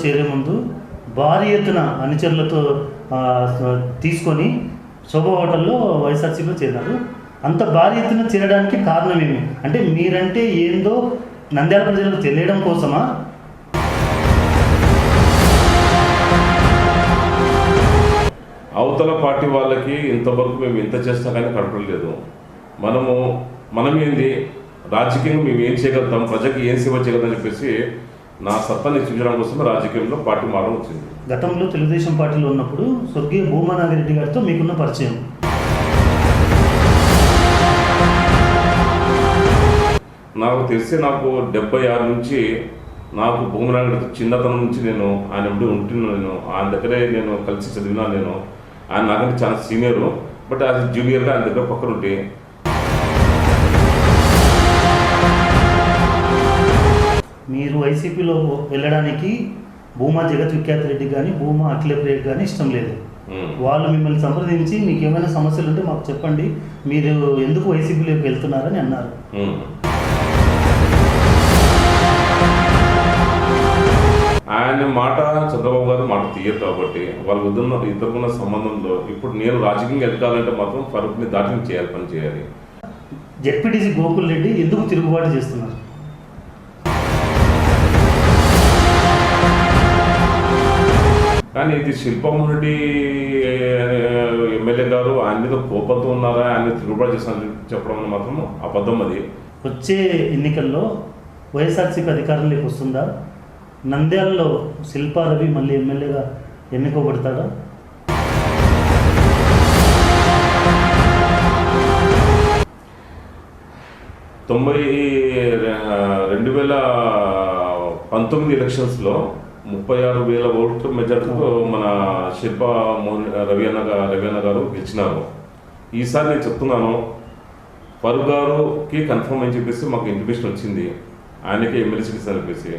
చేరే ముందు భారీ ఎత్తున అనుచరులతో తీసుకొని శోభ హోటల్లో వైఎస్ఆర్సీపీలో చేరినారు. అంత భారీ ఎత్తున చేరడానికి కారణం ఏమి? అంటే మీరంటే ఏందో నంద్యాల ప్రజలకు తెలియడం కోసమా? అవతల పార్టీ వాళ్ళకి ఇంతవరకు మేము ఇంత చేస్తాం కానీ కనపడలేదు. మనం ఏంది రాజకీయంగా మేము ఏం చేయగలుగుతాం, ప్రజలకు ఏం సేవ చేయగలుగుతాం చెప్పేసి నా సత్తాన్ని చూపించడం కోసం రాజకీయంలో పార్టీ మారడం వచ్చింది. గతంలో తెలుగుదేశం పార్టీలో ఉన్నప్పుడు స్వర్గీయ భూమా నాగిరెడ్డి గారితో మీకున్న పరిచయం. నాకు తెలిసి నాకు 76 నుంచి నాకు భూమా నాగిరెడ్డితో చిన్నతనం నుంచి నేను ఆయన ఎప్పుడు ఉంటున్నాను. నేను ఆయన దగ్గరే నేను కలిసి చదివినాను. నేను ఆయన నాకంటే చాలా సీనియరు, బట్ యాజ్ జూనియర్గా ఆయన దగ్గర పక్కన ఉంటే మీరు వైసీపీలో వెళ్ళడానికి భూమా జగత్ విఖ్యాత్ రెడ్డి కానీ భూమా అఖిలప్రియ కానీ ఇష్టం లేదు. వాళ్ళు మిమ్మల్ని సంప్రదించి మీకు ఏమైనా సమస్యలు ఉంటే మాకు చెప్పండి, మీరు ఎందుకు వైసీపీలోకి వెళ్తున్నారని అన్నారు. ఆయన మాట చంద్రబాబు గారు మాట తీయరు కాబట్టి వాళ్ళ ఇద్దరుకున్న సంబంధంలో ఇప్పుడు నేను రాజకీయంగా ఎదగాలంటే మాత్రం ఫరూక్ని దాటి చేయాలి, పని చేయాలి. జెడ్పీటీసీ గోకుల్ రెడ్డి ఎందుకు తిరుగుబాటు చేస్తున్నారు? కానీ ఇది శిల్పం రెడ్డి ఎమ్మెల్యే గారు ఆయన మీద కోపంతో ఉన్నారా, ఆయన మీద తిరుగుబాటు చేస్తారని చెప్పడం మాత్రం అబద్ధం. అది వచ్చే ఎన్నికల్లో వైఎస్ఆర్సీపీ అధికారంలోకి వస్తుందా? నంద్యాలలో శిల్పా రవి మళ్ళీ ఎమ్మెల్యేగా ఎన్నుకోబడతాడా? తొంభై 2019 ఎలక్షన్స్లో 36,000 ఓట్ల మెజార్టీతో మన శిల్పా రవి అన్న గారు గెలిచినారు. ఈసారి నేను చెప్తున్నాను, ఫరూక్ గారుకి కన్ఫర్మ్ అని చెప్పేసి మాకు ఇంటిమేషన్ వచ్చింది, ఆయనకి ఎమ్మెల్యే సీట్స్ అని చెప్పేసి.